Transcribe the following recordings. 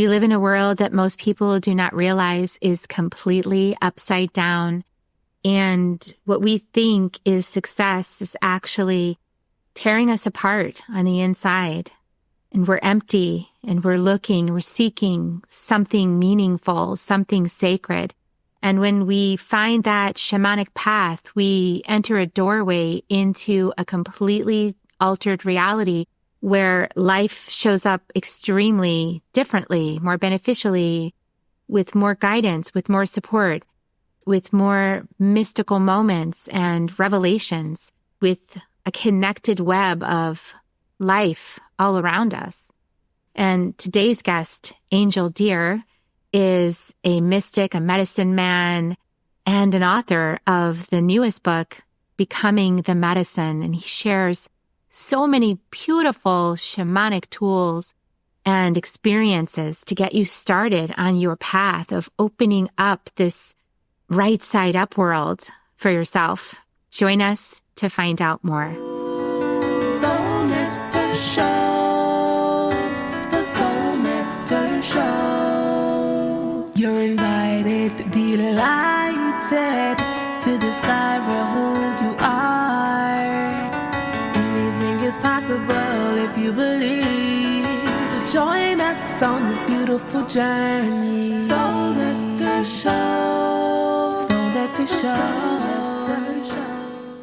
We live in a world that most people do not realize is completely upside down. And what we think is success is actually tearing us apart on the inside. And we're empty and we're looking, we're seeking something meaningful, something sacred. And when we find that shamanic path, we enter a doorway into a completely altered reality where life shows up extremely differently, more beneficially, with more guidance, with more support, with more mystical moments and revelations, with a connected web of life all around us. And today's guest, Angell Deer, is a mystic, a medicine man, and an author of the newest book, Becoming the Medicine. And he shares so many beautiful shamanic tools and experiences to get you started on your path of opening up this right side up world for yourself. Join us to find out more. Soul Nectar Show, the Soul Nectar Show. You're invited, delighted to discover who you are. Anything is possible if you believe. So join us on this beautiful journey. Soul Nectar Show, Soul Nectar Show.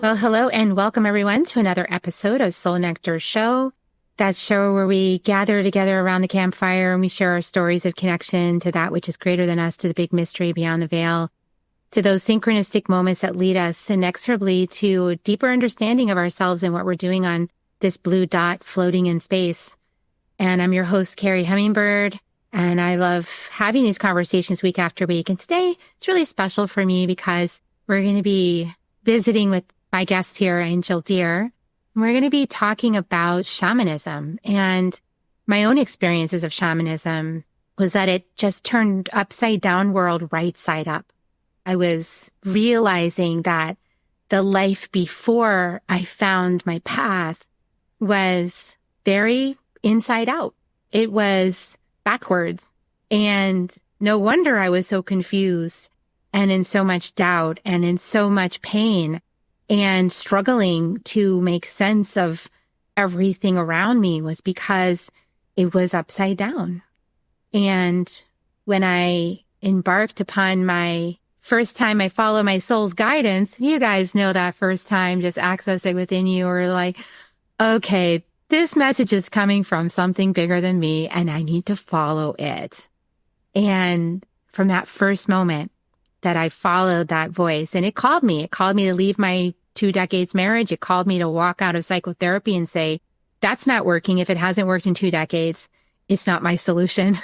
Well, hello and welcome everyone to another episode of Soul Nectar Show. That show where we gather together around the campfire and we share our stories of connection to that which is greater than us, to the big mystery beyond the veil, to those synchronistic moments that lead us inexorably to a deeper understanding of ourselves and what we're doing on this blue dot floating in space. And I'm your host, Carrie Hummingbird, and I love having these conversations week after week. And today it's really special for me because we're going to be visiting with my guest here, Angell Deer. And we're going to be talking about shamanism. And my own experiences of shamanism was that it just turned upside down world right side up. I was realizing that the life before I found my path was very inside out. It was backwards. And no wonder I was so confused and in so much doubt and in so much pain and struggling to make sense of everything around me, was because it was upside down. And when I embarked upon my first time I follow my soul's guidance, you guys know that first time, just accessing within you, or like, okay, this message is coming from something bigger than me and I need to follow it. And from that first moment that I followed that voice, and it called me to leave my 2 decades marriage. It called me to walk out of psychotherapy and say, that's not working. If it hasn't worked in 2 decades, it's not my solution.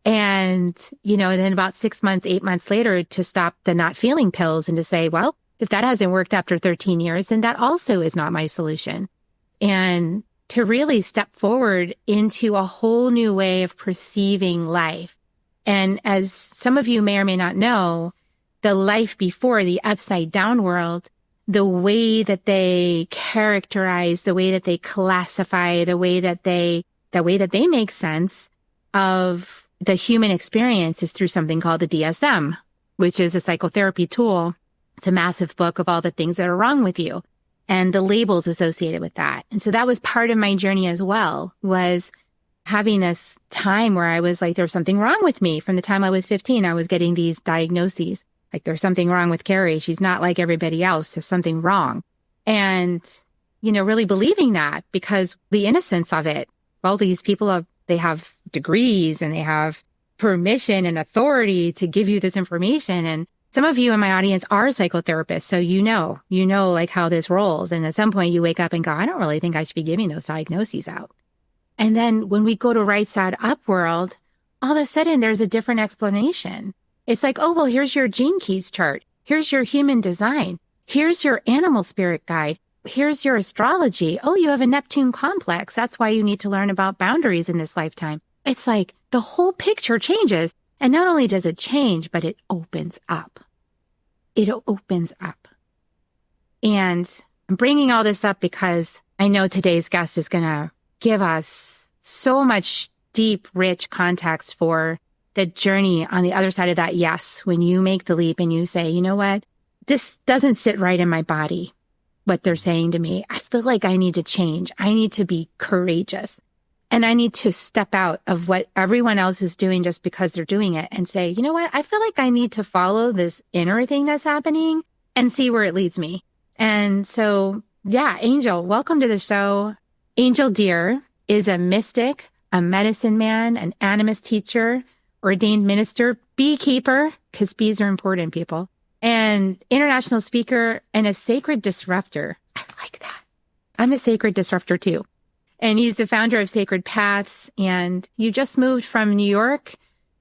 And, then about 6 months, 8 months later, to stop the not feeling pills and to say, well, if that hasn't worked after 13 years, then that also is not my solution. And to really step forward into a whole new way of perceiving life. And as some of you may or may not know, the life before, the upside down world, the way that they characterize, the way that they classify, the way that they make sense of the human experience is through something called the DSM, which is a psychotherapy tool. It's a massive book of all the things that are wrong with you and the labels associated with that. And so that was part of my journey as well, was having this time where I was like, there was something wrong with me. From the time I was 15, I was getting these diagnoses. Like, there's something wrong with Carrie. She's not like everybody else. There's something wrong. And, really believing that, because the innocence of it, well, these people they have degrees and they have permission and authority to give you this information. And some of you in my audience are psychotherapists. So you know like how this rolls. And at some point you wake up and go, I don't really think I should be giving those diagnoses out. And then when we go to right side up world, all of a sudden there's a different explanation. It's like, oh, well, here's your gene keys chart. Here's your human design. Here's your animal spirit guide. Here's your astrology. Oh, you have a Neptune complex. That's why you need to learn about boundaries in this lifetime. It's like the whole picture changes. And not only does it change, but it opens up. It opens up. And I'm bringing all this up because I know today's guest is going to give us so much deep, rich context for the journey on the other side of that. Yes, when you make the leap and you say, you know what, this doesn't sit right in my body, what they're saying to me. I feel like I need to change. I need to be courageous. And I need to step out of what everyone else is doing just because they're doing it and say, you know what, I feel like I need to follow this inner thing that's happening and see where it leads me. And so, yeah, Angell, welcome to the show. Angell Deer is a mystic, a medicine man, an animist teacher, ordained minister, beekeeper, because bees are important, people, and international speaker and a sacred disruptor. I like that. I'm a sacred disruptor too. And he's the founder of Sacred Paths. And you just moved from New York,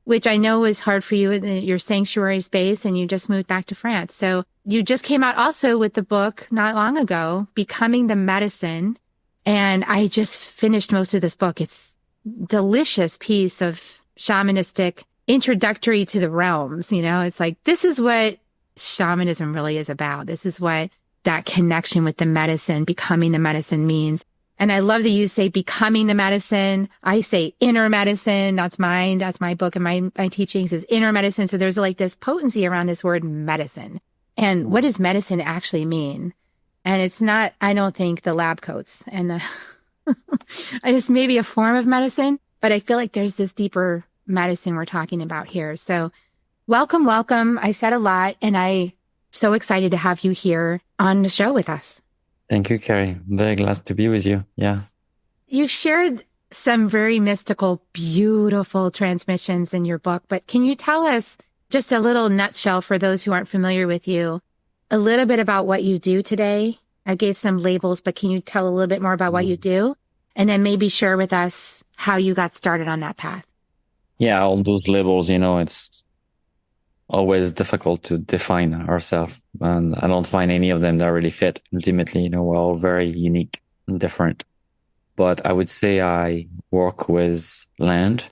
which I know was hard for you in your sanctuary space, and you just moved back to France. So you just came out also with the book not long ago, Becoming the Medicine. And I just finished most of this book. It's a delicious piece of shamanistic introductory to the realms. You know, it's like, this is what shamanism really is about. This is what that connection with the medicine, becoming the medicine means. And I love that you say becoming the medicine. I say inner medicine. That's mine. That's my book and my teachings is inner medicine. So there's like this potency around this word medicine. And what does medicine actually mean? And it's not, I don't think, the lab coats and the, it's maybe a form of medicine, but I feel like there's this deeper medicine we're talking about here. So welcome, welcome. I said a lot, and I'm so excited to have you here on the show with us. Thank you, Carrie. I'm very glad to be with you. Yeah. You shared some very mystical, beautiful transmissions in your book, but can you tell us just a little nutshell for those who aren't familiar with you, a little bit about what you do today? I gave some labels, but can you tell a little bit more about what you do? And then maybe share with us how you got started on that path. Yeah, all those labels, you know, it's always difficult to define ourselves. And I don't find any of them that really fit. Ultimately, you know, we're all very unique and different. But I would say I work with land,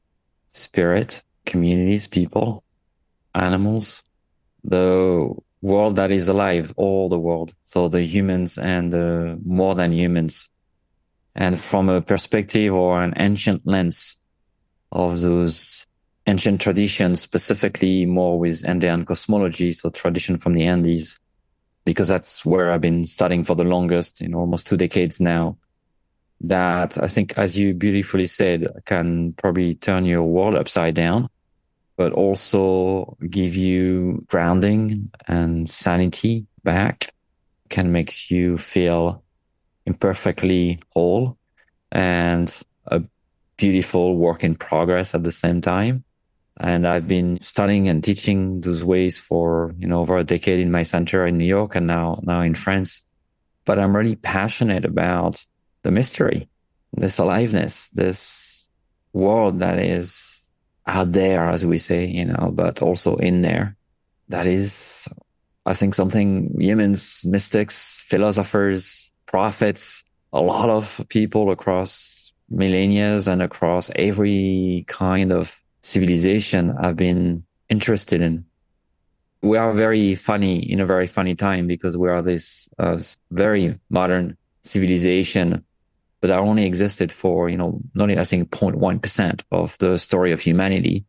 spirit, communities, people, animals, the world that is alive, all the world. So the humans and the more than humans. And from a perspective or an ancient lens of those ancient traditions, specifically more with Andean cosmology, so tradition from the Andes, because that's where I've been studying for the longest, almost 2 decades now, that I think, as you beautifully said, can probably turn your world upside down, but also give you grounding and sanity back, can make you feel imperfectly whole and a beautiful work in progress at the same time. And I've been studying and teaching those ways for, over a decade in my center in New York and now in France. But I'm really passionate about the mystery, this aliveness, this world that is out there, as we say, but also in there. That is, I think, something humans, mystics, philosophers, prophets, a lot of people across millennia and across every kind of civilization have been interested in. We are very funny in a very funny time because we are this very modern civilization, but that only existed for, not I think 0.1% of the story of humanity,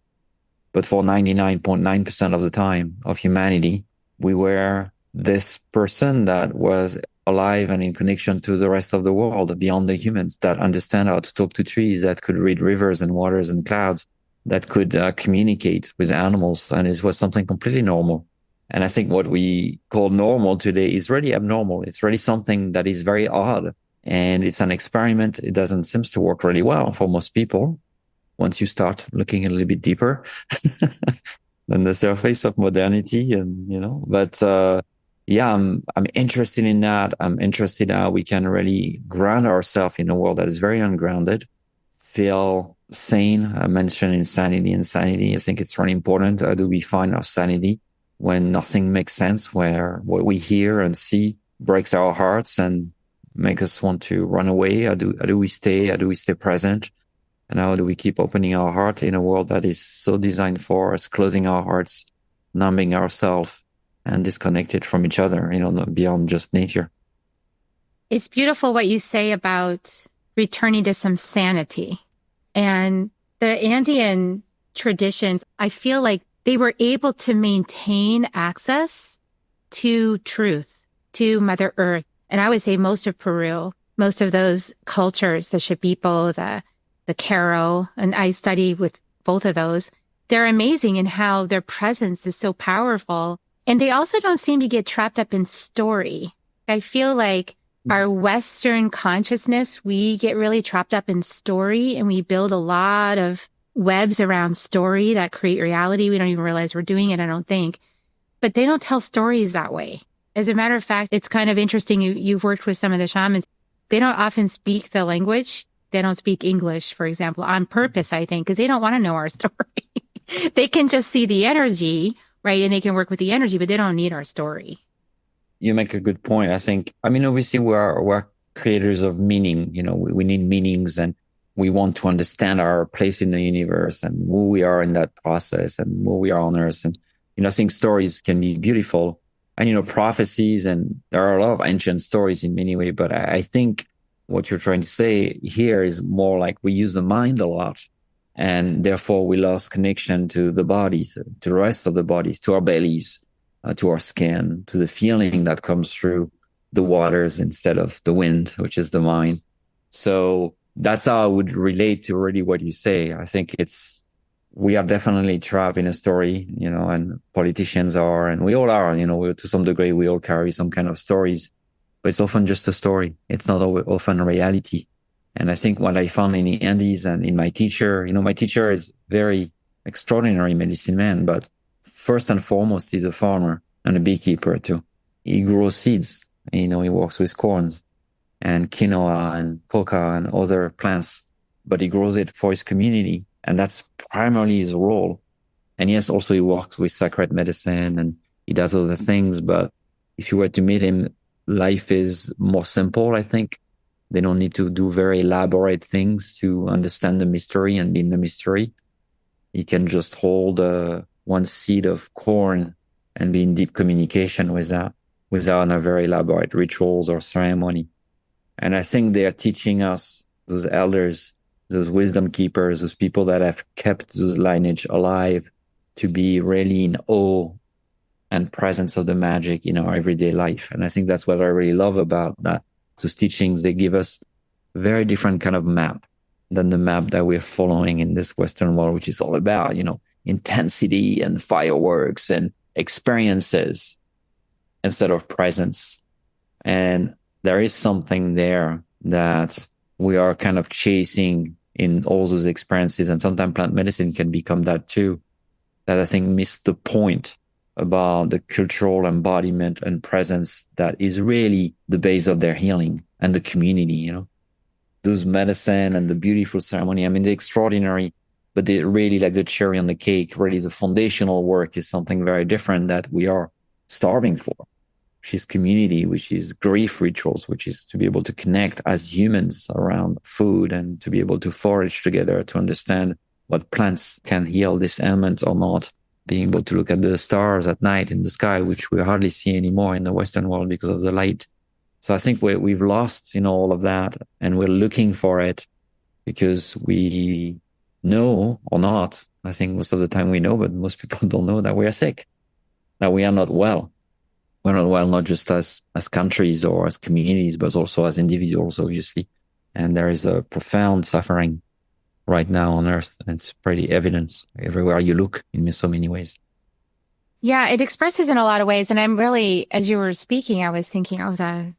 but for 99.9% of the time of humanity, we were this person that was alive and in connection to the rest of the world beyond the humans, that understand how to talk to trees, that could read rivers and waters and clouds, that could communicate with animals. And it was something completely normal. And I think what we call normal today is really abnormal. It's really something that is very odd. And it's an experiment. It doesn't seem to work really well for most people once you start looking a little bit deeper than the surface of modernity. And, yeah, I'm interested in that. I'm interested how we can really ground ourselves in a world that is very ungrounded, feel sane. I mentioned insanity and sanity. I think it's really important. How do we find our sanity when nothing makes sense, where what we hear and see breaks our hearts and make us want to run away? How do we stay? How do we stay present? And how do we keep opening our heart in a world that is so designed for us, closing our hearts, numbing ourselves, and disconnected from each other, beyond just nature? It's beautiful what you say about returning to some sanity. And The Andean traditions, I feel like they were able to maintain access to truth, to Mother Earth. And I would say most of Peru, most of those cultures, the Shipibo, the Caro, and I study with both of those, they're amazing in how their presence is so powerful. And they also don't seem to get trapped up in story. I feel like our Western consciousness, we get really trapped up in story and we build a lot of webs around story that create reality. We don't even realize we're doing it, I don't think. But they don't tell stories that way. As a matter of fact, it's kind of interesting. You've worked with some of the shamans. They don't often speak the language. They don't speak English, for example, on purpose, I think, because they don't want to know our story. They can just see the energy, right? And they can work with the energy, but they don't need our story. You make a good point. Obviously we're creators of meaning. We need meanings, and we want to understand our place in the universe and who we are in that process and who we are on Earth. And, I think stories can be beautiful and, prophecies, and there are a lot of ancient stories in many ways. But I think what you're trying to say here is more like we use the mind a lot, and therefore we lost connection to the bodies, to the rest of the bodies, to our bellies, to our skin, to the feeling that comes through the waters instead of the wind, which is the mind. So that's how I would relate to really what you say. I think we are definitely trapped in a story, and politicians are, and we all are, to some degree, we all carry some kind of stories, but it's often just a story. It's not often a reality. And I think what I found in the Andes and in my teacher, my teacher is very extraordinary medicine man, but first and foremost, he's a farmer and a beekeeper too. He grows seeds, he works with corns and quinoa and coca and other plants, but he grows it for his community. And that's primarily his role. And yes, also he works with sacred medicine and he does other things. But if you were to meet him, life is more simple, I think. They don't need to do very elaborate things to understand the mystery and be in the mystery. You can just hold one seed of corn and be in deep communication with that without a very elaborate rituals or ceremony. And I think they are teaching us, those elders, those wisdom keepers, those people that have kept those lineage alive, to be really in awe and presence of the magic in our everyday life. And I think that's what I really love about that. Those teachings, they give us a very different kind of map than the map that we're following in this Western world, which is all about, intensity and fireworks and experiences instead of presence. And there is something there that we are kind of chasing in all those experiences. And sometimes plant medicine can become that too, that I think missed the point about the cultural embodiment and presence that is really the base of their healing and the community, those medicine and the beautiful ceremony. They're extraordinary, but they really like the cherry on the cake. Really, the foundational work is something very different that we are starving for, which is community, which is grief rituals, which is to be able to connect as humans around food and to be able to forage together, to understand what plants can heal this ailment or not, being able to look at the stars at night in the sky, which we hardly see anymore in the Western world because of the light. So I think we've lost, all of that, and we're looking for it because we know or not. I think most of the time we know, but most people don't know that we are sick, that we are not well. We're not well, not just as countries or as communities, but also as individuals, obviously. And there is a profound suffering right now on Earth. And it's pretty evident everywhere you look in so many ways. Yeah, it expresses in a lot of ways. And I'm really, as you were speaking, I was thinking of the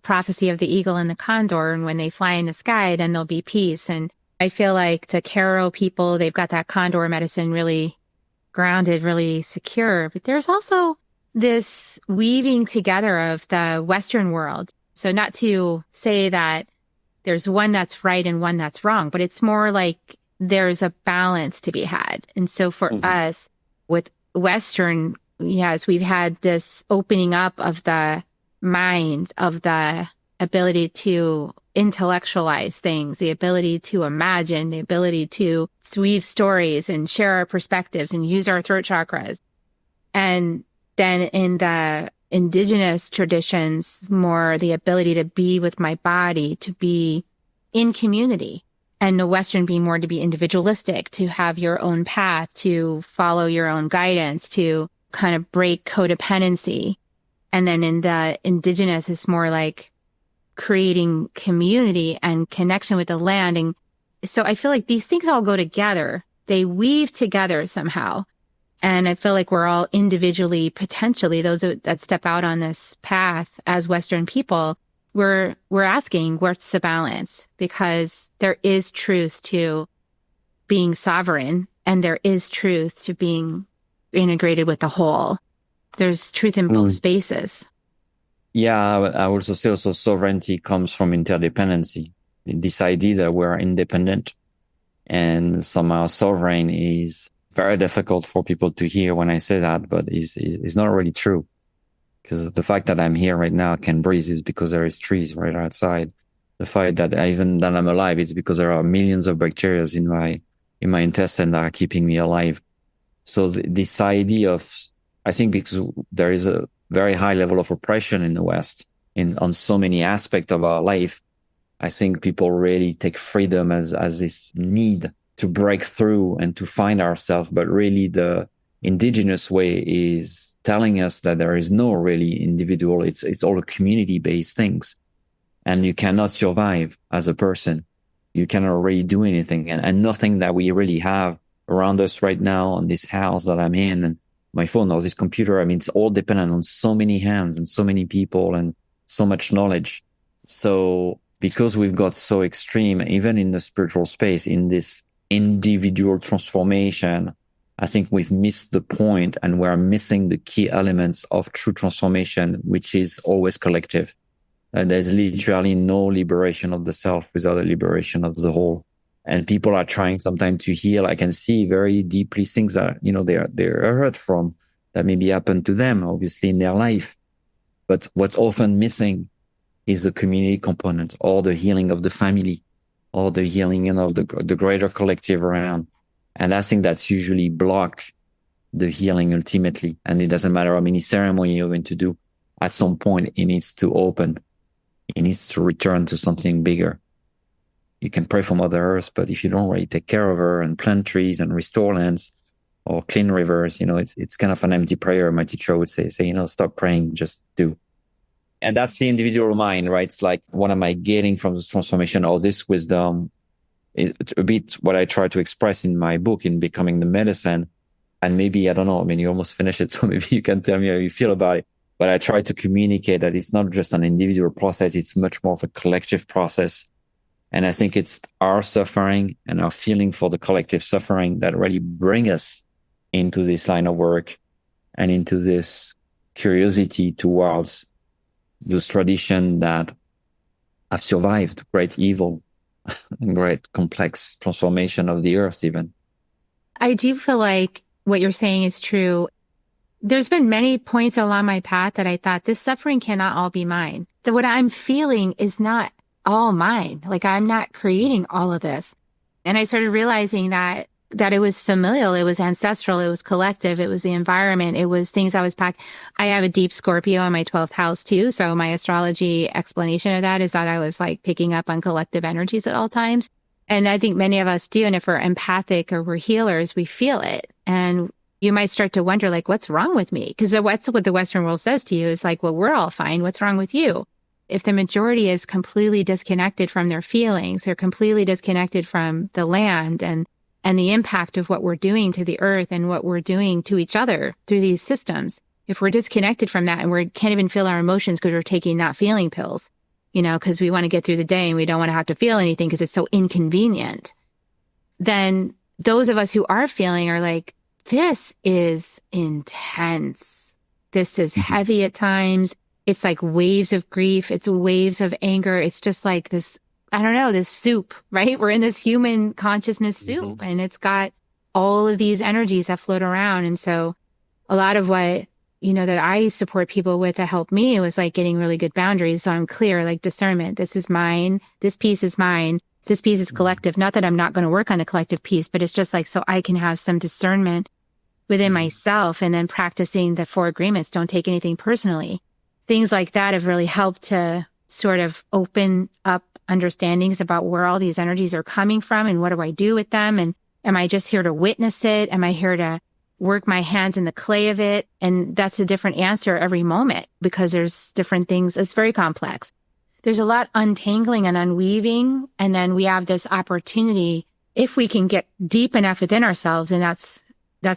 prophecy of the eagle and the condor. And when they fly in the sky, then there'll be peace. And I feel like the Caro people, they've got that condor medicine really grounded, really secure. But there's also this weaving together of the Western world. So not to say that there's one that's right and one that's wrong, but it's more like there's a balance to be had. And so for us with Western, yes, we've had this opening up of the minds, of the ability to intellectualize things, the ability to imagine, the ability to weave stories and share our perspectives and use our throat chakras. And then in the indigenous traditions, more the ability to be with my body, to be in community. And the Western being more to be individualistic, to have your own path, to follow your own guidance, to kind of break codependency. And then in the indigenous, it's more like creating community and connection with the land. And so I feel like these things all go together. They weave together somehow. And I feel like we're all individually, potentially, those that step out on this path as Western people, we're asking, what's the balance? Because there is truth to being sovereign, and there is truth to being integrated with the whole. There's truth in both spaces. Yeah, I also say also sovereignty comes from interdependency. This idea that we're independent and somehow sovereign is very difficult for people to hear when I say that, but it's not really true. Because the fact that I'm here right now, can breathe, is because there is trees right outside. The fact that even that I'm alive, it's because there are millions of bacteria in my intestine that are keeping me alive. So this idea of, I think because there is a very high level of oppression in the West on so many aspects of our life, I think people really take freedom as this need to break through and to find ourselves. But really the indigenous way is telling us that there is no really individual. It's all community-based things. And you cannot survive as a person. You cannot really do anything. And nothing that we really have around us right now on this house that I'm in, and my phone or this computer, I mean, it's all dependent on so many hands and so many people and so much knowledge. So because we've got so extreme, even in the spiritual space, in this individual transformation, I think we've missed the point, and we're missing the key elements of true transformation, which is always collective. There's literally no liberation of the self without a liberation of the whole. And people are trying sometimes to heal. I can see very deeply things that, they're hurt from, that maybe happened to them, obviously, in their life. But what's often missing is the community component, or the healing of the family, or the healing of the greater collective around. And I think that's usually block the healing ultimately. And it doesn't matter how many ceremony you're going to do. At some point, it needs to open. It needs to return to something bigger. You can pray for Mother Earth, but if you don't really take care of her and plant trees and restore lands or clean rivers, it's kind of an empty prayer. My teacher would say, stop praying, just do. And that's the individual mind, right? It's like, what am I getting from this transformation or this wisdom? It's a bit what I try to express in my book, in Becoming the Medicine. And maybe, I don't know, you almost finished it, so maybe you can tell me how you feel about it. But I try to communicate that it's not just an individual process, it's much more of a collective process. And I think it's our suffering and our feeling for the collective suffering that really bring us into this line of work and into this curiosity towards those traditions that have survived great evil, great complex transformation of the earth even. I do feel like what you're saying is true. There's been many points along my path that I thought, this suffering cannot all be mine. That what I'm feeling is not all mine. Like, I'm not creating all of this. And I started realizing that it was familial, it was ancestral, it was collective, it was the environment, it was things I was packed. I have a deep Scorpio in my 12th house too. So my astrology explanation of that is that I was like picking up on collective energies at all times. And I think many of us do. And if we're empathic or we're healers, we feel it. And you might start to wonder, like, what's wrong with me? Because what's what the Western world says to you is like, well, we're all fine. What's wrong with you? If the majority is completely disconnected from their feelings, they're completely disconnected from the land and the impact of what we're doing to the earth and what we're doing to each other through these systems. If we're disconnected from that and we can't even feel our emotions because we're taking not feeling pills, because we want to get through the day and we don't want to have to feel anything because it's so inconvenient, then those of us who are feeling are like, this is intense. This is heavy at times. It's like waves of grief. It's waves of anger. It's just like this, I don't know, this soup, right? We're in this human consciousness soup, and it's got all of these energies that float around. And so a lot of what, that I support people with that helped me was like getting really good boundaries. So I'm clear, like discernment. This is mine. This piece is mine. This piece is collective. Not that I'm not going to work on the collective piece, but it's just like, so I can have some discernment within myself, and then practicing the 4 agreements. Don't take anything personally. Things like that have really helped to sort of open up understandings about where all these energies are coming from and what do I do with them? And am I just here to witness it? Am I here to work my hands in the clay of it? And that's a different answer every moment because there's different things. It's very complex. There's a lot untangling and unweaving. And then we have this opportunity, if we can get deep enough within ourselves. And that's,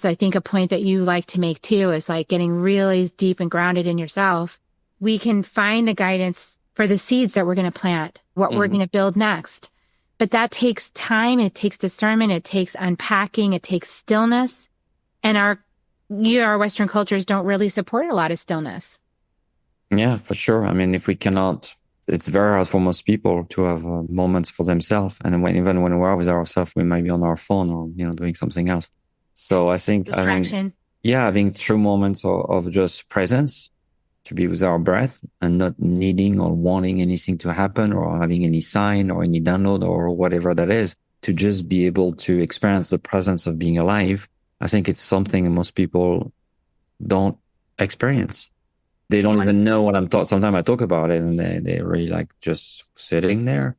I think, a point that you like to make too, is like getting really deep and grounded in yourself. We can find the guidance for the seeds that we're going to plant, what we're going to build next. But that takes time. It takes discernment. It takes unpacking. It takes stillness. And our Western cultures don't really support a lot of stillness. Yeah, for sure. I mean, if we cannot, it's very hard for most people to have moments for themselves. And even when we're with ourselves, we might be on our phone or, doing something else. So I think distraction. having true moments of just presence, to be with our breath and not needing or wanting anything to happen or having any sign or any download or whatever that is, to just be able to experience the presence of being alive. I think it's something most people don't experience. They don't even know what I'm talking. Sometimes I talk about it and they really like just sitting there.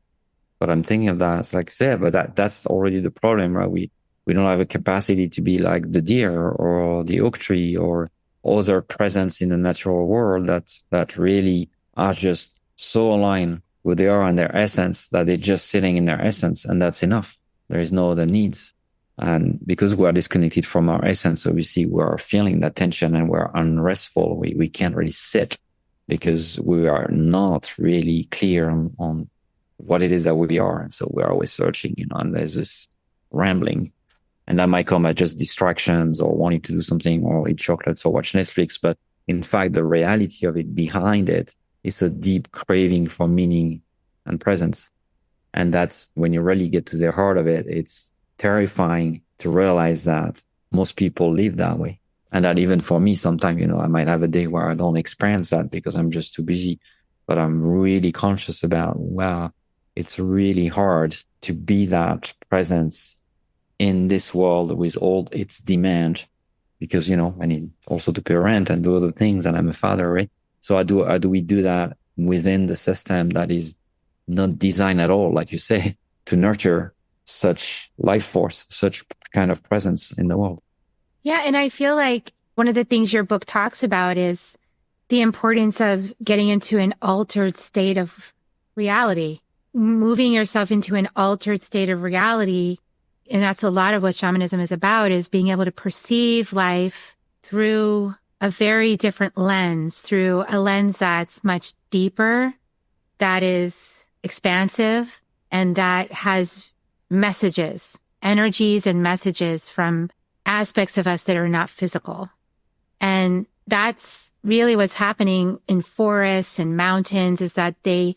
But I'm thinking of that. It's like I said, but that's already the problem, right? We don't have a capacity to be like the deer or the oak tree or other presence in the natural world that really are just so aligned with they are and their essence that they're just sitting in their essence, and that's enough. There is no other needs. And because we are disconnected from our essence, obviously we are feeling that tension and we're unrestful. We can't really sit because we are not really clear on what it is that we are. And so we're always searching, and there's this rambling. And that might come at just distractions or wanting to do something or eat chocolates or watch Netflix. But in fact, the reality of it behind it is a deep craving for meaning and presence. And that's when you really get to the heart of it. It's terrifying to realize that most people live that way. And that even for me, sometimes, I might have a day where I don't experience that because I'm just too busy. But I'm really conscious about, wow, it's really hard to be that presence in this world with all its demand, because, I need also to pay rent and do other things, and I'm a father, right? So how do we do that within the system that is not designed at all, like you say, to nurture such life force, such kind of presence in the world? Yeah. And I feel like one of the things your book talks about is the importance of getting into an altered state of reality, moving yourself into an altered state of reality. And that's a lot of what shamanism is about, is being able to perceive life through a very different lens, through a lens that's much deeper, that is expansive, and that has messages, energies and messages from aspects of us that are not physical. And that's really what's happening in forests and mountains, is that they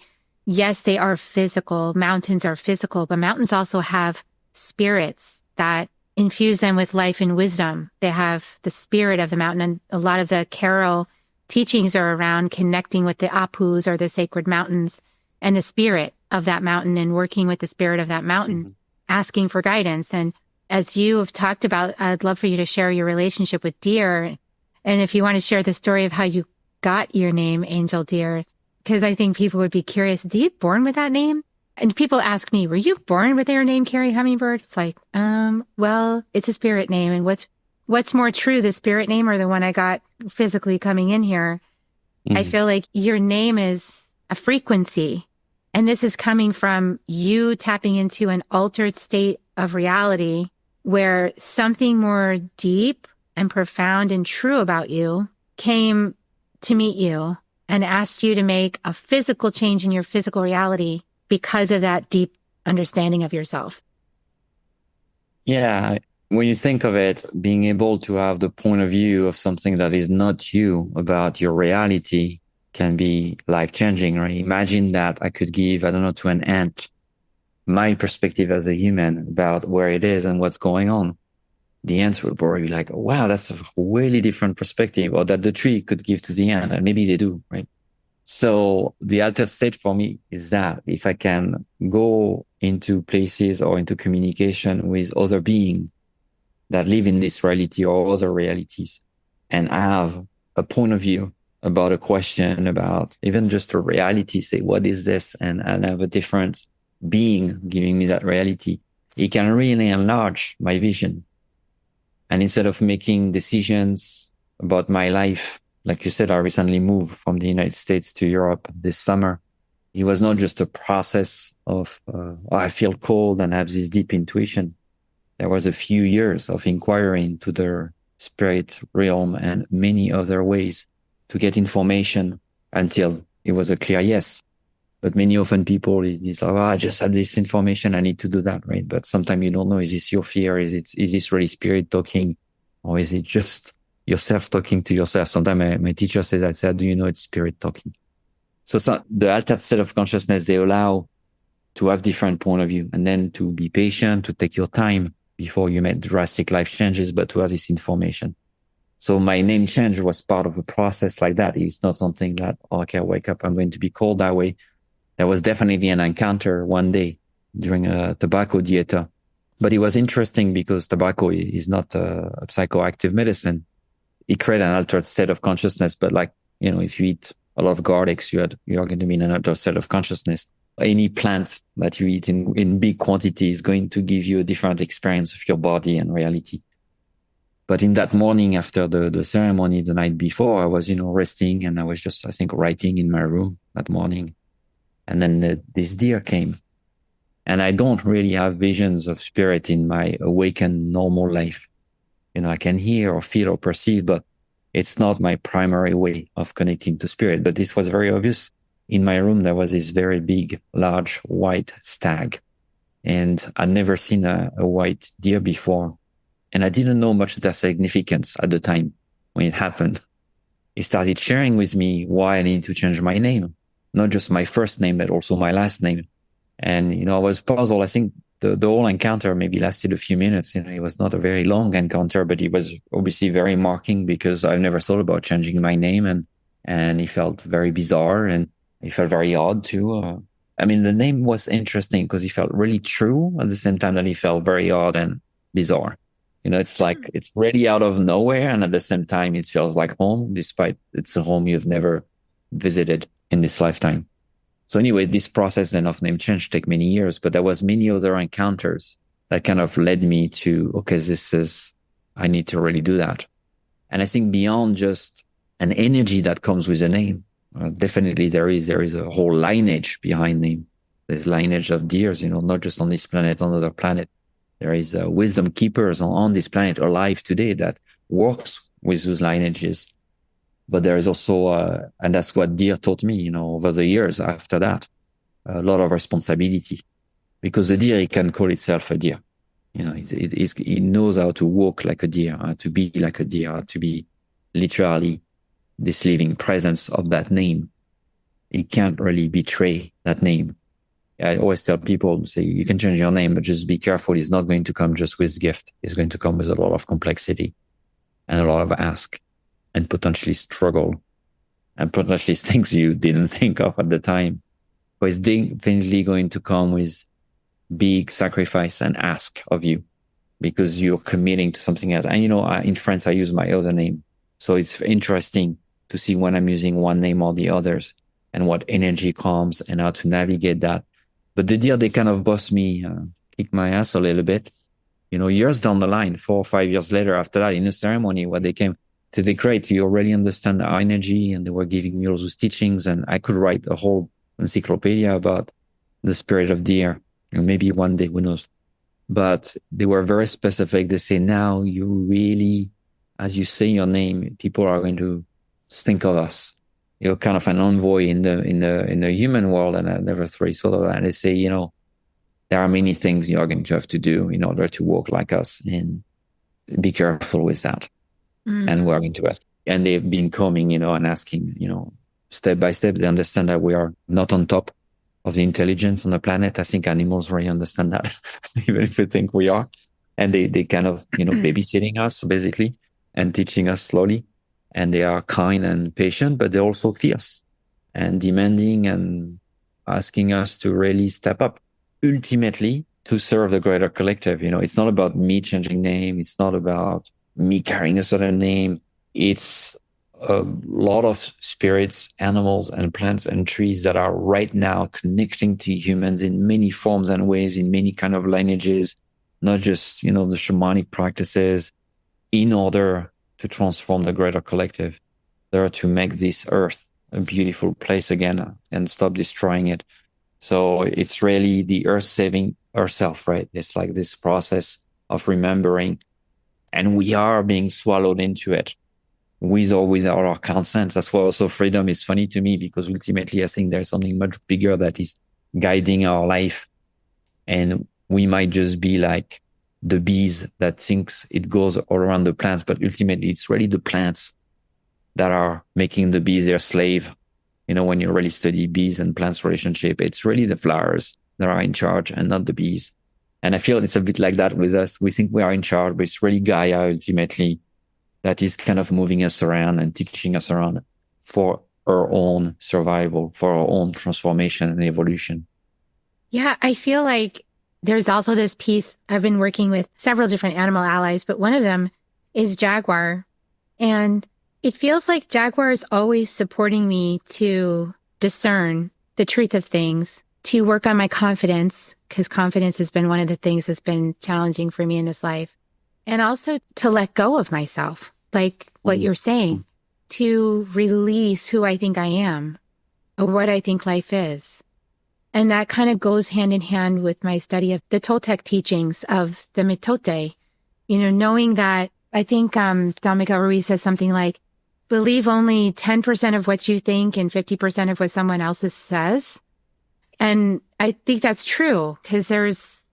are physical. Mountains are physical, but mountains also have spirits that infuse them with life and wisdom. They have the spirit of the mountain. And a lot of the Carol teachings are around connecting with the Apus, or the sacred mountains, and the spirit of that mountain, and working with the spirit of that mountain, asking for guidance. And as you have talked about, I'd love for you to share your relationship with deer. And if you want to share the story of how you got your name, Angell Deer, because I think people would be curious. Did you born with that name? And people ask me, were you born with your name, Carrie Hummingbird? It's like, well, it's a spirit name. And what's more true, the spirit name or the one I got physically coming in here? I feel like your name is a frequency. And this is coming from you tapping into an altered state of reality where something more deep and profound and true about you came to meet you and asked you to make a physical change in your physical reality because of that deep understanding of yourself. Yeah. When you think of it, being able to have the point of view of something that is not you about your reality can be life-changing, right? Imagine that I could give, to an ant, my perspective as a human about where it is and what's going on. The ants would probably be like, wow, that's a really different perspective, or that the tree could give to the ant, and maybe they do, right? So the altered state for me is that if I can go into places or into communication with other beings that live in this reality or other realities, and have a point of view about a question, about even just a reality, say, what is this? And have a different being giving me that reality. It can really enlarge my vision. And instead of making decisions about my life, like you said, I recently moved from the United States to Europe this summer. It was not just a process of, I feel cold and have this deep intuition. There was a few years of inquiry into the spirit realm and many other ways to get information until it was a clear yes. But many often people, it's like, I just had this information. I need to do that, right? But sometimes you don't know, is this your fear? Is this really spirit talking? Or is it just yourself talking to yourself? Sometimes my teacher says, I said, do you know it's spirit talking? So the altered state of consciousness, they allow to have different point of view and then to be patient, to take your time before you make drastic life changes, but to have this information. So my name change was part of a process like that. It's not something that, okay, I wake up, I'm going to be called that way. There was definitely an encounter one day during a tobacco dieta, but it was interesting because tobacco is not a psychoactive medicine. It creates an altered state of consciousness, but like, if you eat a lot of garlics, you are going to be in an altered state of consciousness. Any plant that you eat in big quantity is going to give you a different experience of your body and reality. But in that morning after the ceremony, the night before, I was, resting and I was just, I think, writing in my room that morning. And then this deer came. And I don't really have visions of spirit in my awakened normal life. I can hear or feel or perceive, but it's not my primary way of connecting to spirit. But this was very obvious. In my room, there was this very big, large white stag. And I'd never seen a white deer before. And I didn't know much their significance at the time when it happened. He started sharing with me why I needed to change my name. Not just my first name, but also my last name. And, I was puzzled. I think the whole encounter maybe lasted a few minutes. It was not a very long encounter, but it was obviously very marking because I've never thought about changing my name. And it felt very bizarre and it felt very odd too. The name was interesting because it felt really true at the same time that it felt very odd and bizarre. It's like it's really out of nowhere. And at the same time, it feels like home, despite it's a home you've never visited in this lifetime. So anyway, this process then of name change take many years, but there was many other encounters that kind of led me to, okay, I need to really do that. And I think beyond just an energy that comes with a name, definitely there is a whole lineage behind name. There's lineage of deers, not just on this planet, on other planet. There is wisdom keepers on this planet alive today that works with those lineages. But there is also, and that's what deer taught me, over the years after that, a lot of responsibility. Because the deer, it can call itself a deer. It knows how to walk like a deer, how to be like a deer, how to be literally this living presence of that name. It can't really betray that name. I always tell people, say, you can change your name, but just be careful. It's not going to come just with gift. It's going to come with a lot of complexity and a lot of ask. And potentially struggle and potentially things you didn't think of at the time. But it's definitely going to come with big sacrifice and ask of you because you're committing to something else. And, in France, I use my other name. So it's interesting to see when I'm using one name or the others and what energy comes and how to navigate that. But the deer, they kind of boss me, kick my ass a little bit. Years down the line, 4 or 5 years later after that, in a ceremony where they came, they great, you already understand our energy, and they were giving me all those teachings, and I could write a whole encyclopedia about the spirit of deer, and maybe one day, who knows. But they were very specific. They say, now you really, as you say your name, people are going to think of us. You're kind of an envoy in the human world, and I never thought of that. And they say, there are many things you are going to have to do in order to walk like us, and be careful with that. And we're going to ask. And they've been coming, and asking, step by step. They understand that we are not on top of the intelligence on the planet. I think animals really understand that, even if we think we are. And they kind of, babysitting us, basically, and teaching us slowly. And they are kind and patient, but they're also fierce and demanding and asking us to really step up. Ultimately, to serve the greater collective. It's not about me changing name. It's not about me carrying a certain name. It's a lot of spirits, animals and plants and trees that are right now connecting to humans in many forms and ways, in many kind of lineages, not just, the shamanic practices, in order to transform the greater collective. There to make this earth a beautiful place again and stop destroying it. So it's really the earth saving herself, right? It's like this process of remembering, and we are being swallowed into it with or without our consent. That's why also freedom is funny to me, because ultimately I think there's something much bigger that is guiding our life. And we might just be like the bees that thinks it goes all around the plants, but ultimately it's really the plants that are making the bees their slave. When you really study bees and plants relationship, it's really the flowers that are in charge and not the bees. And I feel it's a bit like that with us. We think we are in charge, but it's really Gaia ultimately that is kind of moving us around and teaching us around for our own survival, for our own transformation and evolution. Yeah, I feel like there's also this piece. I've been working with several different animal allies, but one of them is Jaguar. And it feels like Jaguar is always supporting me to discern the truth of things, to work on my confidence, because confidence has been one of the things that's been challenging for me in this life. And also to let go of myself, like what you're saying, to release who I think I am or what I think life is. And that kind of goes hand in hand with my study of the Toltec teachings of the Mitote, knowing that I think Don Miguel Ruiz says something like, believe only 10% of what you think and 50% of what someone else says. And I think that's true, because there's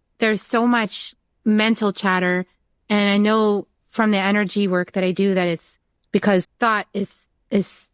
so much mental chatter. And I know from the energy work that I do that it's because thought is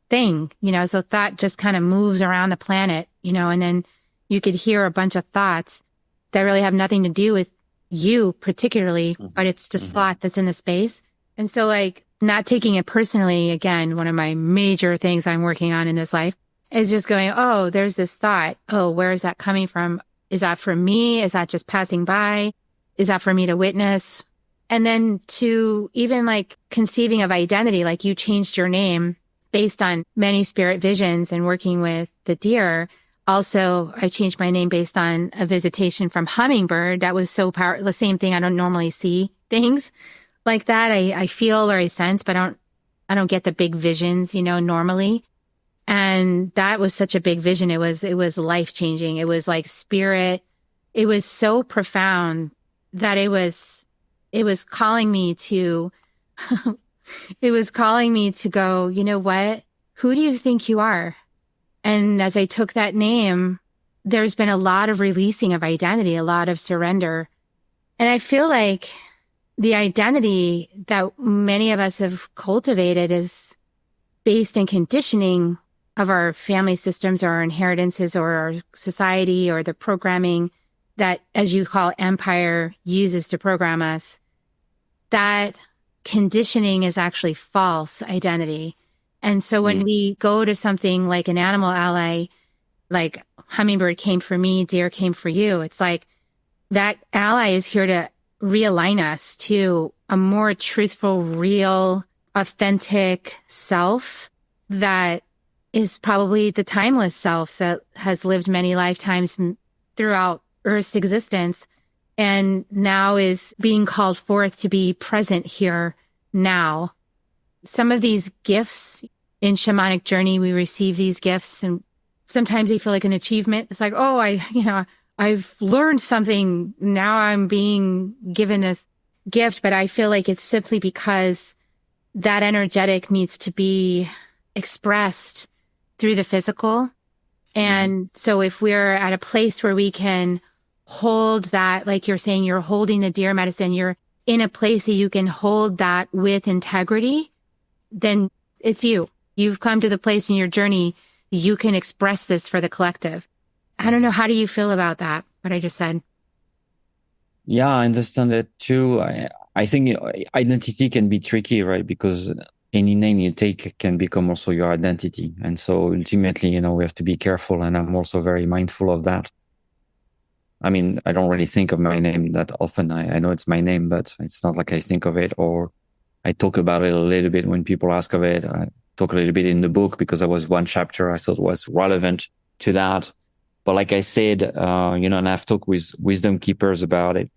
thing, so thought just kind of moves around the planet, and then you could hear a bunch of thoughts that really have nothing to do with you particularly, but it's just thought that's in the space. And so like not taking it personally, again, one of my major things I'm working on in this life is just going, oh, there's this thought. Oh, where is that coming from? Is that for me? Is that just passing by? Is that for me to witness? And then to even like conceiving of identity, like you changed your name based on many spirit visions and working with the deer. Also, I changed my name based on a visitation from hummingbird. That was so powerful. The same thing. I don't normally see things like that. I feel or I sense, but I don't get the big visions, normally. And that was such a big vision. It was life changing. It was like spirit. It was so profound that it was calling me to, it was calling me to go, you know what? Who do you think you are? And as I took that name, there's been a lot of releasing of identity, a lot of surrender. And I feel like the identity that many of us have cultivated is based in conditioning of our family systems or our inheritances or our society or the programming that, as you call empire, uses to program us. That conditioning is actually false identity. And so when we go to something like an animal ally, like hummingbird came for me, deer came for you, it's like that ally is here to realign us to a more truthful, real, authentic self that is probably the timeless self that has lived many lifetimes throughout Earth's existence and now is being called forth to be present here now. Some of these gifts in shamanic journey, we receive these gifts and sometimes they feel like an achievement. It's like, oh, I've learned something. Now I'm being given this gift, but I feel like it's simply because that energetic needs to be expressed through the physical. And so if we're at a place where we can hold that, like you're saying, you're holding the deer medicine, you're in a place that you can hold that with integrity, then it's you. You've come to the place in your journey, you can express this for the collective. I don't know. How do you feel about that? What I just said? Yeah, I understand that too. I think identity can be tricky, right? Because any name you take can become also your identity. And so ultimately, we have to be careful. And I'm also very mindful of that. I mean, I don't really think of my name that often. I know it's my name, but it's not like I think of it or I talk about it a little bit when people ask of it. talk a little bit in the book because there was one chapter I thought was relevant to that. But like I said, and I've talked with wisdom keepers about it,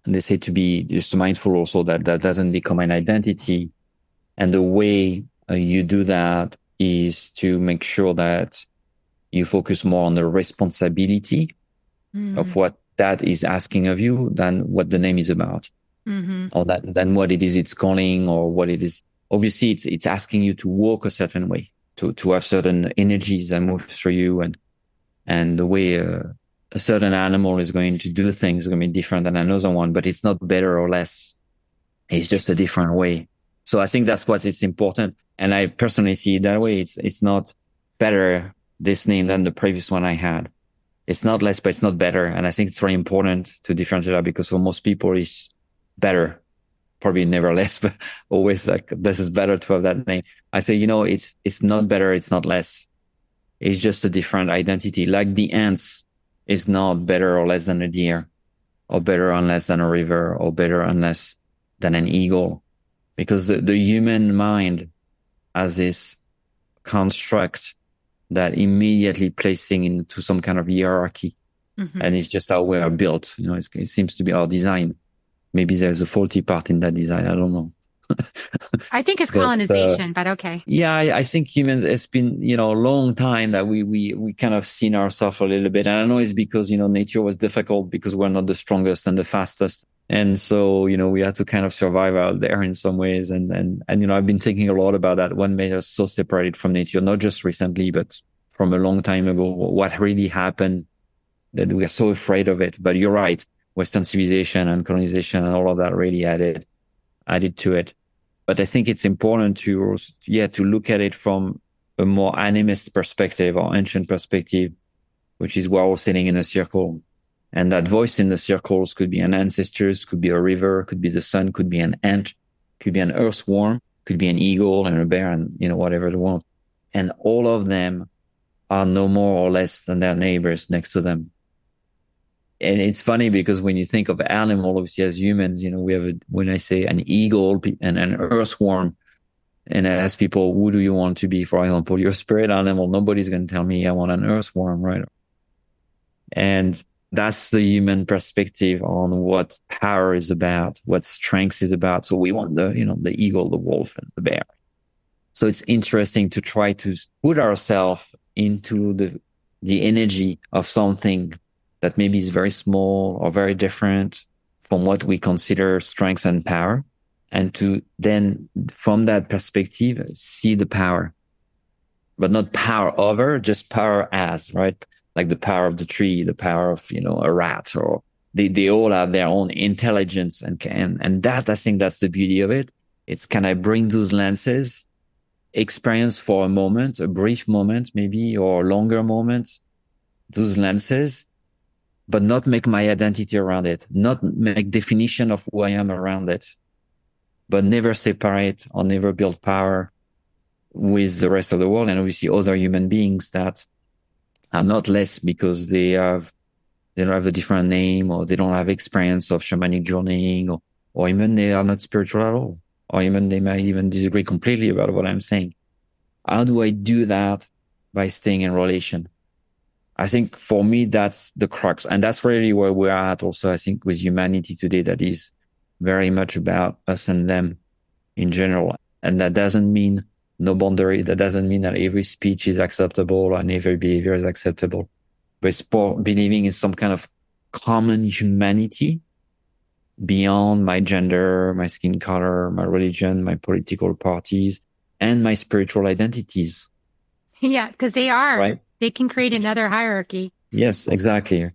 and they say to be just mindful also that doesn't become an identity. And the way you do that is to make sure that you focus more on the responsibility of what that is asking of you than what the name is about, or than what it is it's calling, or what it is. Obviously, it's asking you to walk a certain way, to have certain energies that move through you, and the way a certain animal is going to do things is going to be different than another one, but it's not better or less. It's just a different way. So I think that's what it's important. And I personally see it that way. It's not better, this name, than the previous one I had. It's not less, but it's not better. And I think it's very important to differentiate that, because for most people it's better, probably never less, but always like, this is better to have that name. I say, it's not better. It's not less. It's just a different identity. Like the ants is not better or less than a deer, or better or less than a river, or better or less than an eagle, because the human mind has this construct that immediately placing into some kind of hierarchy. And it's just how we are built. It seems to be our design. Maybe there's a faulty part in that design. I don't know. I think it's colonization, but okay. Yeah, I think humans, it's been, a long time that we kind of seen ourselves a little bit. And I know it's because, nature was difficult because we're not the strongest and the fastest. And so, we had to kind of survive out there in some ways. And I've been thinking a lot about that. What made us so separated from nature, not just recently, but from a long time ago, what really happened that we are so afraid of it. But you're right. Western civilization and colonization and all of that really added to it. But I think it's important to look at it from a more animist perspective or ancient perspective, which is we're all sitting in a circle. And that voice in the circles could be an ancestors, could be a river, could be the sun, could be an ant, could be an earthworm, could be an eagle and a bear, and, whatever they want. And all of them are no more or less than their neighbors next to them. And it's funny because when you think of animal, obviously as humans, we have when I say an eagle and an earthworm, and I ask people, who do you want to be? For example, your spirit animal, nobody's going to tell me I want an earthworm, right? And that's the human perspective on what power is about, what strength is about. So we want the eagle, the wolf, and the bear. So it's interesting to try to put ourselves into the energy of something that maybe is very small or very different from what we consider strength and power, and to then, from that perspective, see the power, but not power over, just power as, right? Like the power of the tree, the power of, a rat, or they all have their own intelligence. And that, I think that's the beauty of it. It's, can I bring those lenses, experience for a moment, a brief moment maybe, or longer moments, those lenses, but not make my identity around it, not make definition of who I am around it, but never separate or never build power with the rest of the world. And obviously other human beings that are not less because they don't have a different name, or they don't have experience of shamanic journeying, or even they are not spiritual at all, or even they might even disagree completely about what I'm saying. How do I do that? By staying in relation. I think for me, that's the crux. And that's really where we're at also, I think, with humanity today, that is very much about us and them in general. And that doesn't mean no boundary. That doesn't mean that every speech is acceptable and every behavior is acceptable. But it's believing in some kind of common humanity beyond my gender, my skin color, my religion, my political parties, and my spiritual identities. Yeah, because they are. Right? They can create another hierarchy. Yes, exactly.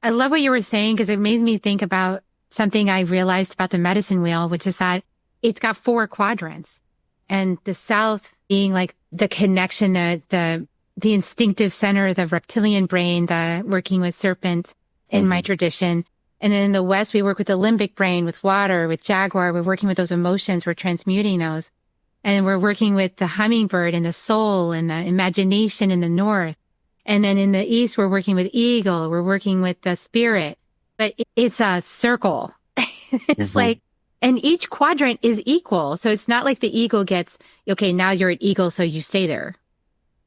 I love what you were saying, because it made me think about something I realized about the medicine wheel, which is that it's got 4 quadrants. And the south being like the connection, the instinctive center, the reptilian brain, the working with serpents in my tradition. And then in the west, we work with the limbic brain, with water, with jaguar. We're working with those emotions. We're transmuting those. And we're working with the hummingbird and the soul and the imagination in the north. And then in the east, we're working with eagle. We're working with the spirit. But it's a circle. It's like And each quadrant is equal. So it's not like the eagle gets, okay, now you're an eagle, so you stay there.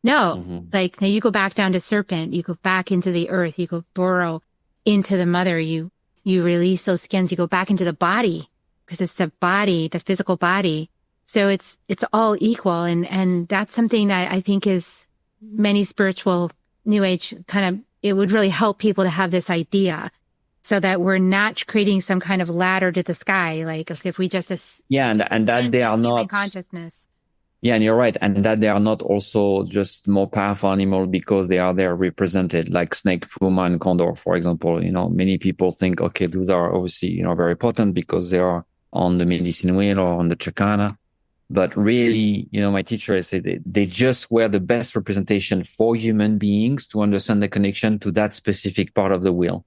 No, like now you go back down to serpent, you go back into the earth, you go burrow into the mother, you release those skins, you go back into the body because it's the body, the physical body. So it's all equal. And that's something that I think is many spiritual new age it would really help people to have this idea so that we're not creating some kind of ladder to the sky. Like if we just, and that they are not consciousness. Yeah, and you're right. And that they are not also just more powerful animal because they are there represented, like snake, puma, and condor, for example. Many people think, okay, those are obviously, very potent because they are on the medicine wheel or on the chakana. But really, my teacher, I said they just were the best representation for human beings to understand the connection to that specific part of the wheel.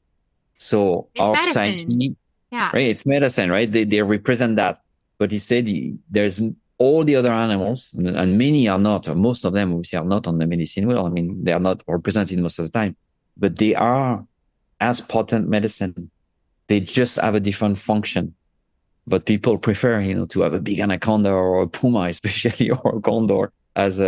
So it's our medicine. psyche, yeah, right? It's medicine, right? They represent that. But he said there's all the other animals, and many are not, or most of them obviously are not on the medicine wheel. I mean, they are not represented most of the time, but they are as potent medicine. They just have a different function. But people prefer, to have a big anaconda or a puma, especially, or a condor as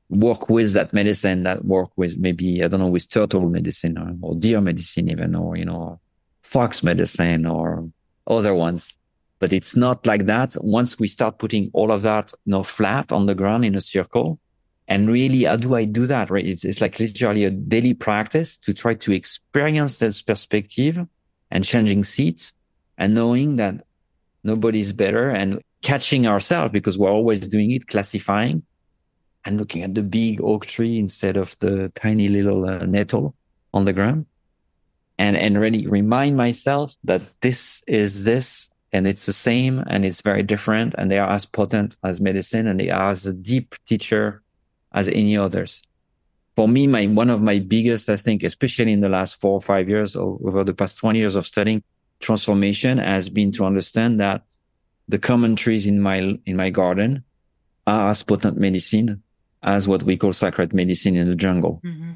work with that medicine, that work with maybe, with turtle medicine or deer medicine even, or, fox medicine or other ones. But it's not like that. Once we start putting all of that, flat on the ground in a circle, and really, how do I do that? Right? It's like literally a daily practice to try to experience this perspective and changing seats and knowing that nobody's better and catching ourselves because we're always doing it, classifying and looking at the big oak tree instead of the tiny little nettle on the ground, and really remind myself that this is this. And it's the same and it's very different and they are as potent as medicine and they are as a deep teacher as any others. For me, one of my biggest, I think, especially in the last 4 or 5 years or over the past 20 years of studying transformation has been to understand that the common trees in my garden are as potent medicine as what we call sacred medicine in the jungle. Mm-hmm.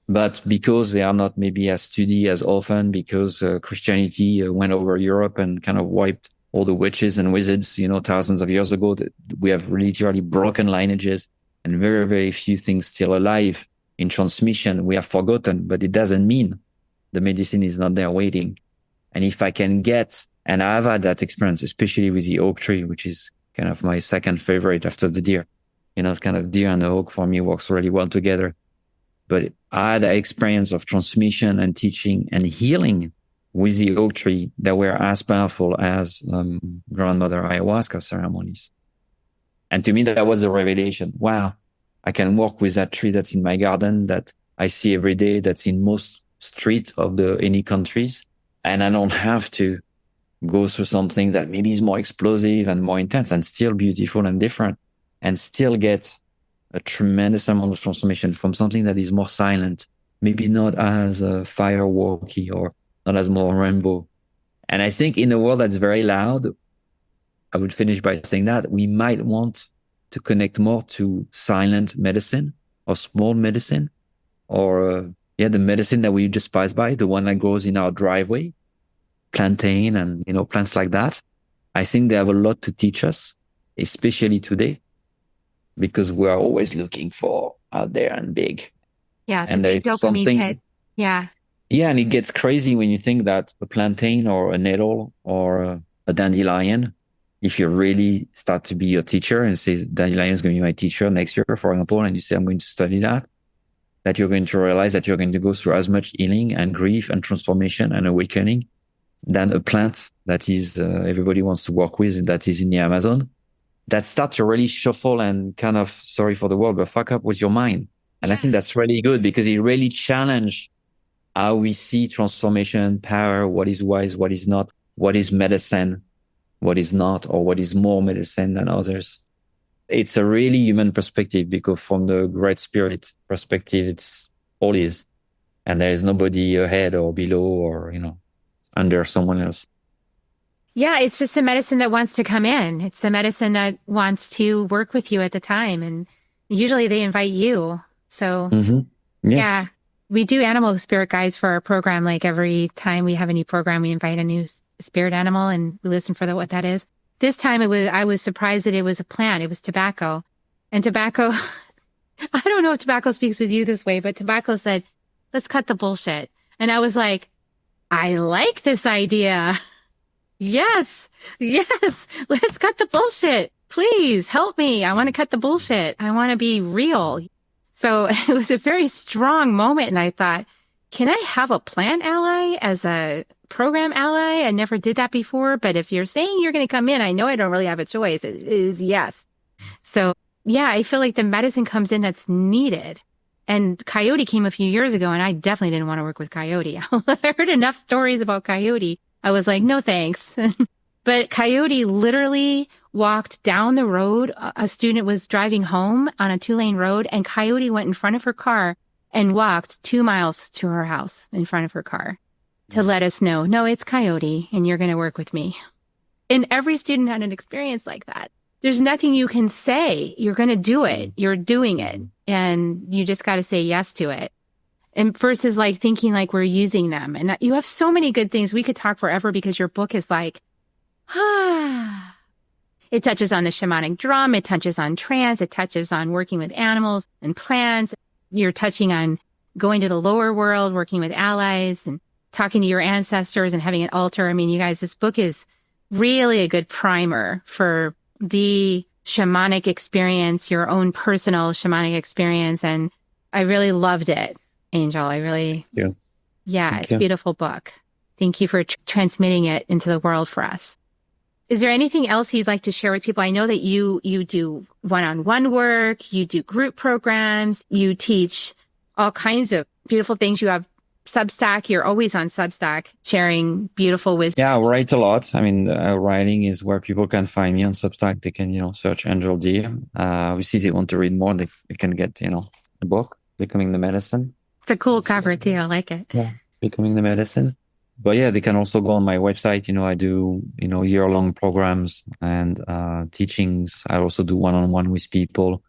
But because they are not maybe as studied as often, because Christianity went over Europe and kind of wiped all the witches and wizards, thousands of years ago, that we have literally broken lineages and very, very few things still alive in transmission. We have forgotten, but it doesn't mean the medicine is not there waiting. And if I can get, and I've had that experience, especially with the oak tree, which is kind of my second favorite after the deer, it's kind of deer and the oak for me works really well together. But I had an experience of transmission and teaching and healing with the oak tree that were as powerful as grandmother ayahuasca ceremonies. And to me, that was a revelation. Wow, I can work with that tree that's in my garden that I see every day, that's in most streets of any countries. And I don't have to go through something that maybe is more explosive and more intense and still beautiful and different and still get a tremendous amount of transformation from something that is more silent, maybe not as fireworky or not as more rainbow. And I think in a world that's very loud, I would finish by saying that we might want to connect more to silent medicine or small medicine or, the medicine that we just pass by, the one that grows in our driveway, plantain and, plants like that. I think they have a lot to teach us, especially today, because we're always looking for out there and big. Yeah. And there's dopamine hit. Yeah. Yeah. And it gets crazy when you think that a plantain or a nettle or a dandelion, if you really start to be your teacher and say dandelion is going to be my teacher next year, for example, and you say, I'm going to study that you're going to realize that you're going to go through as much healing and grief and transformation and awakening than a plant that is, everybody wants to work with, that is in the Amazon. That start to really shuffle and kind of, sorry for the word, but fuck up with your mind. And I think that's really good because it really challenge how we see transformation, power, what is wise, what is not, what is medicine, what is not, or what is more medicine than others. It's a really human perspective because from the great spirit perspective, it's all is. And there is nobody ahead or below or, under someone else. Yeah, it's just the medicine that wants to come in. It's the medicine that wants to work with you at the time. And usually they invite you. So, yes. We do animal spirit guides for our program. Like every time we have a new program, we invite a new spirit animal, and we listen for what that is. This time I was surprised that it was a plant. It was tobacco. And tobacco, I don't know if tobacco speaks with you this way, but tobacco said, let's cut the bullshit. And I was like, I like this idea. Yes, let's cut the bullshit. Please help me. I want to cut the bullshit. I want to be real. So it was a very strong moment. And I thought, can I have a plant ally as a program ally? I never did that before. But if you're saying you're going to come in, I know I don't really have a choice. It is yes. So yeah, I feel like the medicine comes in that's needed. And Coyote came a few years ago, and I definitely didn't want to work with Coyote. I heard enough stories about Coyote. I was like, no, thanks. But Coyote literally walked down the road. A student was driving home on a 2-lane road, and Coyote went in front of her car and walked 2 miles to her house in front of her car to let us know, no, it's Coyote, and you're going to work with me. And every student had an experience like that. There's nothing you can say. You're going to do it. You're doing it. And you just got to say yes to it. And versus like thinking like we're using them. And you have so many good things. We could talk forever because your book is like, it touches on the shamanic drum. It touches on trance. It touches on working with animals and plants. You're touching on going to the lower world, working with allies and talking to your ancestors and having an altar. I mean, you guys, this book is really a good primer for the shamanic experience, your own personal shamanic experience. And I really loved it, Angell. It's a beautiful book. Thank you for transmitting it into the world for us. Is there anything else you'd like to share with people? I know that you do one-on-one work, you do group programs, you teach all kinds of beautiful things. You have Substack. You're always on Substack sharing beautiful wisdom. Yeah, I write a lot. I mean, writing is where people can find me on Substack. They can, search Angell Deer. Obviously, if they want to read more, they can get, the book, Becoming the Medicine. It's a cool cover too. I like it. Yeah, Becoming the Medicine. But yeah, they can also go on my website. I do, year-long programs and teachings. I also do one-on-one with people.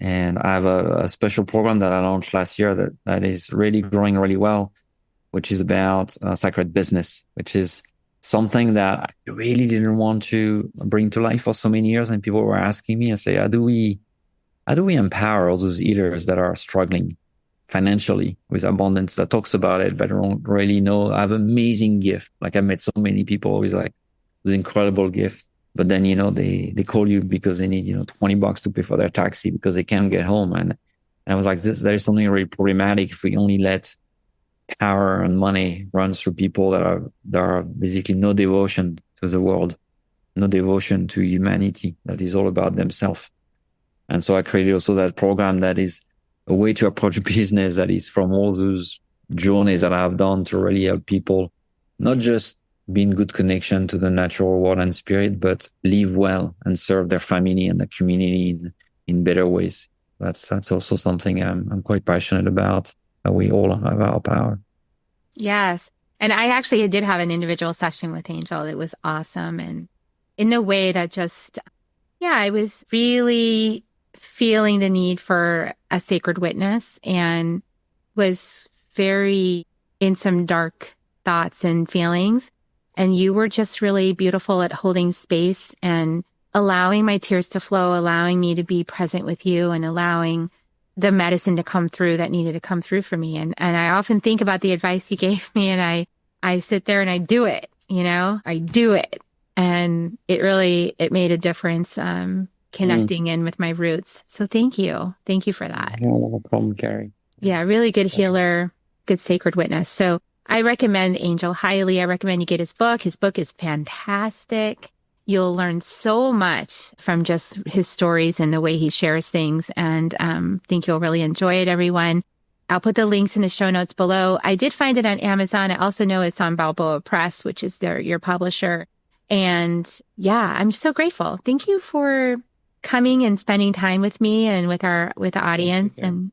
And I have a special program that I launched last year that is really growing really well, which is about sacred business, which is something that I really didn't want to bring to life for so many years. And people were asking me and say, how do we empower all those healers that are struggling financially with abundance, that talks about it, but don't really know? I have an amazing gift. Like I met so many people with like this incredible gift. But then, they call you because they need, $20 to pay for their taxi because they can't get home. And I was like, there's something really problematic if we only let power and money run through people that are basically no devotion to the world, no devotion to humanity, that is all about themselves. And so I created also that program that is a way to approach business that is from all those journeys that I've done to really help people, not just be in good connection to the natural world and spirit, but live well and serve their family and the community in better ways. That's also something I'm quite passionate about, that we all have our power. Yes. And I actually did have an individual session with Angell. It was awesome. And in a way that I was really feeling the need for a sacred witness and was very in some dark thoughts and feelings. And you were just really beautiful at holding space and allowing my tears to flow, allowing me to be present with you and allowing the medicine to come through that needed to come through for me. And I often think about the advice you gave me, and I sit there and I do it, I do it. And it made a difference, connecting in with my roots. So thank you. Thank you for that. No problem, Carrie. Yeah. Really good healer, good sacred witness. So I recommend Angell highly. I recommend you get his book. His book is fantastic. You'll learn so much from just his stories and the way he shares things. And think you'll really enjoy it, everyone. I'll put the links in the show notes below. I did find it on Amazon. I also know it's on Balboa Press, which is your publisher. And yeah, I'm so grateful. Thank you for coming and spending time with me and with the audience and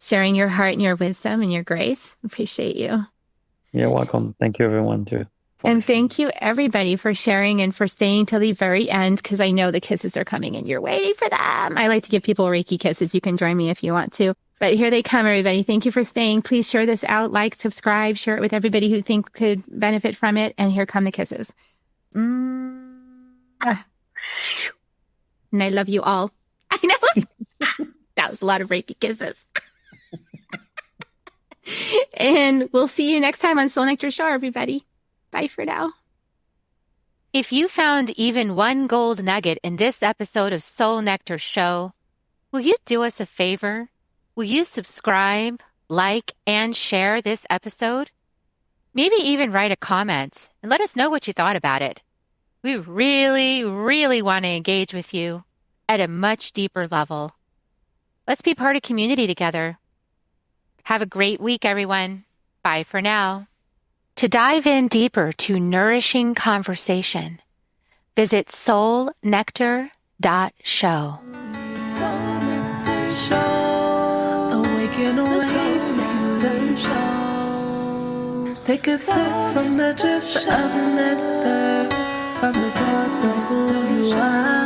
sharing your heart and your wisdom and your grace. Appreciate you. You're welcome. Thank you, everyone, too. And thank you, everybody, for sharing and for staying till the very end, because I know the kisses are coming and you're waiting for them. I like to give people Reiki kisses. You can join me if you want to. But here they come, everybody. Thank you for staying. Please share this out, like, subscribe, share it with everybody who think could benefit from it. And here come the kisses. And I love you all. I know. That was a lot of rapey kisses. And we'll see you next time on Soul Nectar Show, everybody. Bye for now. If you found even one gold nugget in this episode of Soul Nectar Show, will you do us a favor? Will you subscribe, like, and share this episode? Maybe even write a comment and let us know what you thought about it. We really, really want to engage with you at a much deeper level. Let's be part of community together. Have a great week, everyone. Bye for now. To dive in deeper to nourishing conversation, visit soulnectar.show. Soul Nectar Show. Awaken, awake, show. Take a sip from the drip of nectar, from the source of who you are.